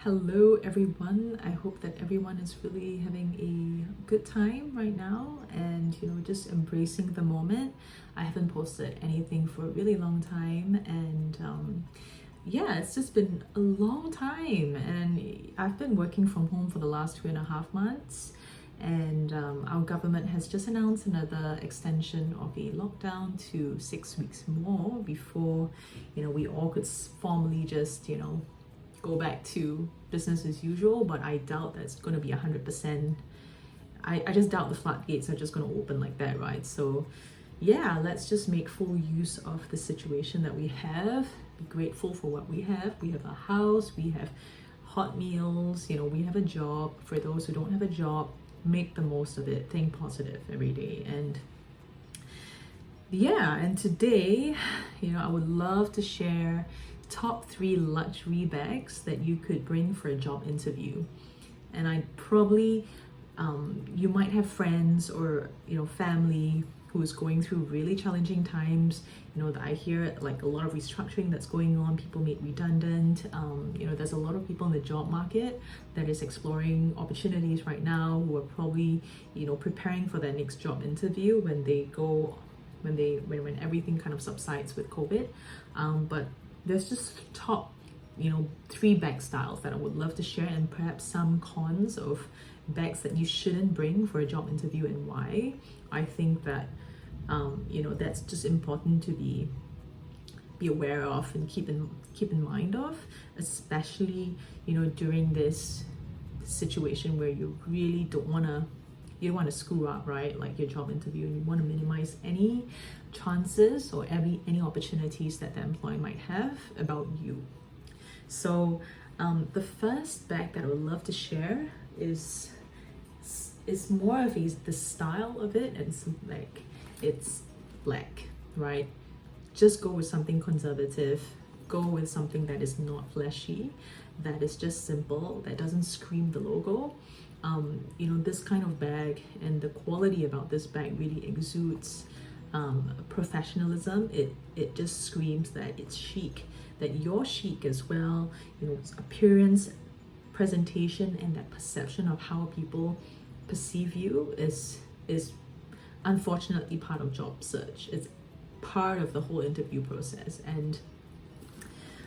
Hello everyone. I hope that everyone is really having a good time right now and just embracing the moment. I haven't posted anything for a really long time and yeah, it's just been a long time and I've been working from home for the last 2.5 months and our government has just announced another extension of a lockdown to 6 weeks more before we all could formally just go back to business as usual, but I doubt that's going to be 100%. I just doubt the floodgates are just going to open like that, right? So yeah, let's just make full use of the situation that we have, be grateful for what we have. We have a house, we have hot meals, we have a job. For those who don't have a job, make the most of it, think positive every day. And yeah, and today, I would love to share top 3 luxury bags that you could bring for a job interview. And I probably you might have friends or family who is going through really challenging times. That I hear like a lot of restructuring that's going on, people made redundant. There's a lot of people in the job market that is exploring opportunities right now who are probably preparing for their next job interview when when everything kind of subsides with COVID. But there's just top 3 bag styles that I would love to share, and perhaps some cons of bags that you shouldn't bring for a job interview and why. I think that that's just important to be aware of and keep in mind of, especially during this situation where you really don't want to screw up, right? Like your job interview, and you want to minimize any chances or any opportunities that the employer might have about you. So the first bag that I would love to share is more of the style of it, and it's black, right? Just go with something conservative, go with something that is not flashy, that is just simple, that doesn't scream the logo. This kind of bag and the quality about this bag really exudes professionalism. It just screams that it's chic, that you're chic as well. Appearance, presentation, and that perception of how people perceive you is unfortunately part of job search. It's part of the whole interview process. And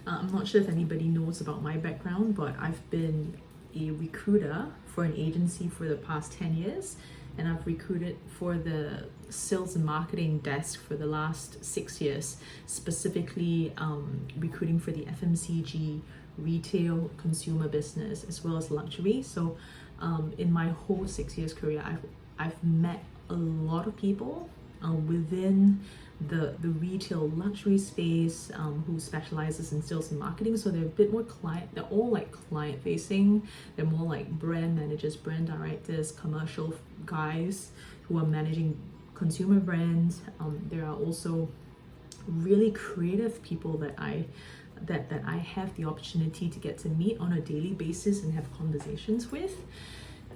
I'm not sure if anybody knows about my background, but I've been a recruiter for an agency for the past 10 years, and I've recruited for the sales and marketing desk for the last 6 years, specifically recruiting for the FMCG, retail, consumer business, as well as luxury. So in my whole 6 years career, I've met a lot of people within the retail luxury space who specializes in sales and marketing. So they're a bit more they're all like client facing. They're more like brand managers, brand directors, commercial guys who are managing consumer brands. There are also really creative people that I have the opportunity to get to meet on a daily basis and have conversations with.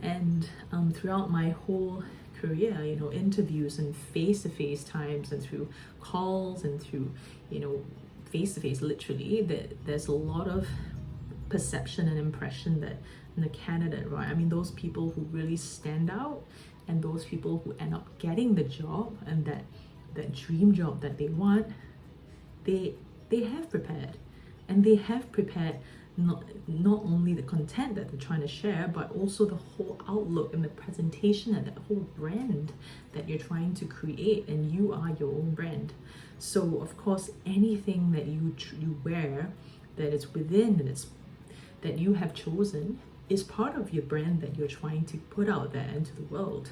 And throughout my whole career, interviews and face-to-face times, and through calls and through face-to-face, literally, there's a lot of perception and impression that in the candidate, right? I mean, those people who really stand out and those people who end up getting the job and that dream job that they want, they have prepared, and they have prepared not only the content that they're trying to share, but also the whole outlook and the presentation and the whole brand that you're trying to create, and you are your own brand. So of course, anything that you wear that is within and that you have chosen is part of your brand that you're trying to put out there into the world.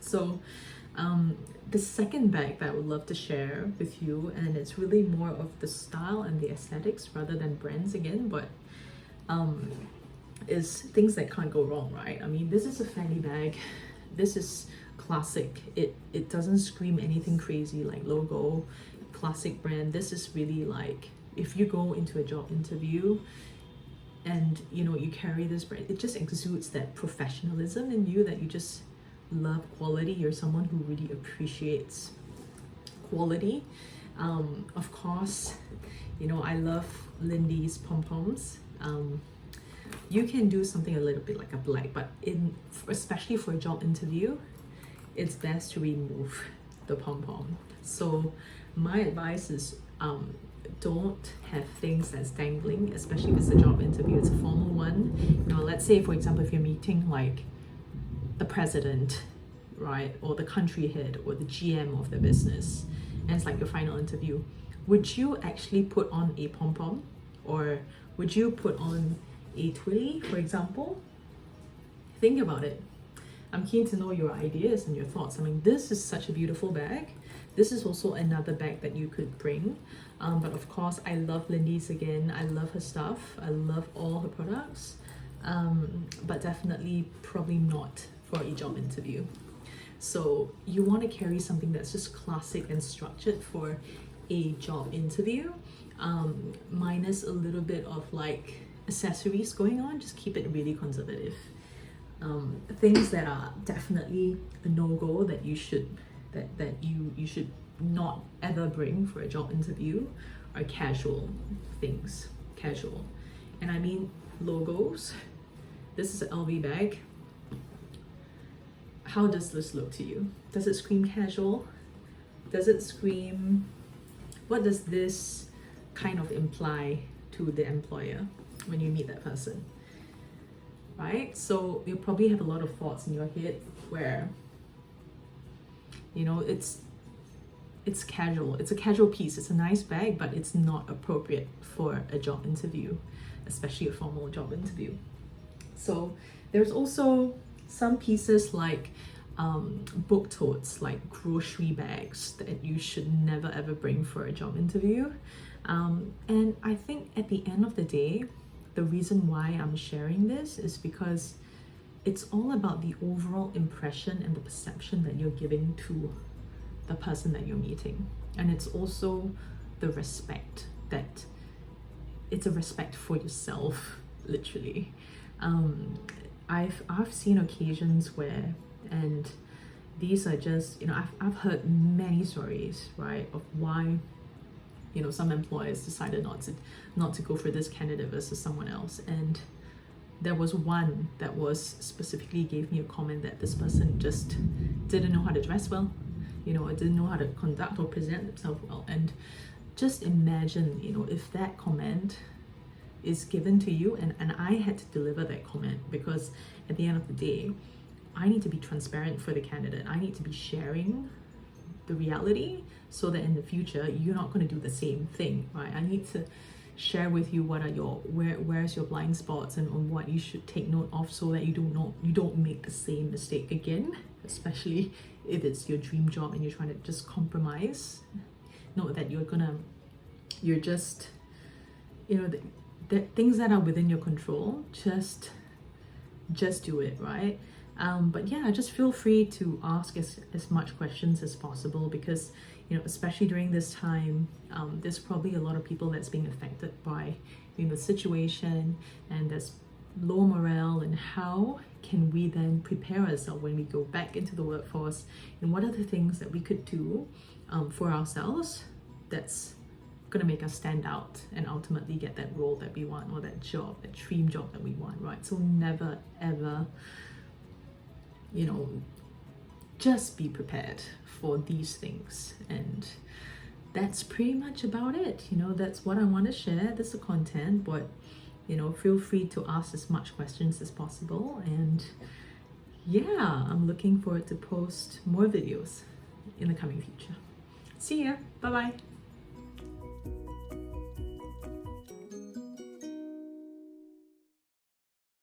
So the second bag that I would love to share with you, and it's really more of the style and the aesthetics rather than brands again, but is things that can't go wrong, right? I mean, this is a Fendi bag. This is classic. It doesn't scream anything crazy like logo, classic brand. This is really like, if you go into a job interview and you carry this brand, it just exudes that professionalism in you, that you just love quality. You're someone who really appreciates quality. Of course, I love Lindy's pom-poms. you can do something a little bit like a black, but especially for a job interview, it's best to remove the pom-pom. So my advice is don't have things that's dangling, especially if it's a job interview. It's a formal one. You know, let's say, for example, if you're meeting like the president, right, or the country head or the GM of the business, and it's like your final interview, would you actually put on a pom-pom, or would you put on a twilly, for example? Think about it. I'm keen to know your ideas and your thoughts. I mean, this is such a beautiful bag. This is also another bag that you could bring. But of course, I love Lindy's again. I love her stuff. I love all her products. But definitely probably not for a job interview. So you want to carry something that's just classic and structured for a job interview, minus a little bit of like accessories going on. Just keep it really conservative. Things that are definitely a no-go that you should you should not ever bring for a job interview are casual things. Casual, and I mean logos. This is an LV bag. How does this look to you? Does it scream casual? Does it scream, what does this kind of imply to the employer when you meet that person? Right? So you'll probably have a lot of thoughts in your head where, you know, it's casual. It's a casual piece. It's a nice bag, but it's not appropriate for a job interview, especially a formal job interview. So there's also some pieces like book totes, like grocery bags, that you should never ever bring for a job interview. And I think at the end of the day, the reason why I'm sharing this is because it's all about the overall impression and the perception that you're giving to the person that you're meeting. And it's also the respect, that it's a respect for yourself, literally. I've seen occasions where, and these are just, you know, I've heard many stories, right, of why, you know, some employers decided not to go for this candidate versus someone else. And there was one that was specifically gave me a comment that this person just didn't know how to dress well, you know, or didn't know how to conduct or present themselves well. And just imagine, you know, if that comment is given to you, and I had to deliver that comment, because at the end of the day, I need to be transparent for the candidate. I need to be sharing the reality so that in the future you're not going to do the same thing, right? I need to share with you what are your where's your blind spots and on what you should take note of, so that you don't make the same mistake again, especially if it's your dream job and you're trying to just compromise. Know that you're just, you know, the things that are within your control, just do it, right? But yeah, just feel free to ask as much questions as possible, because, you know, especially during this time, there's probably a lot of people that's being affected by, you know, the situation, and there's low morale. And how can we then prepare ourselves when we go back into the workforce, and what are the things that we could do for ourselves that's going to make us stand out and ultimately get that role that we want, or that job, that dream job that we want, right? So never ever, you know, just be prepared for these things. And that's pretty much about it. You know, that's what I want to share. This is the content, but, you know, feel free to ask as much questions as possible. And yeah, I'm looking forward to post more videos in the coming future. See ya. Bye bye.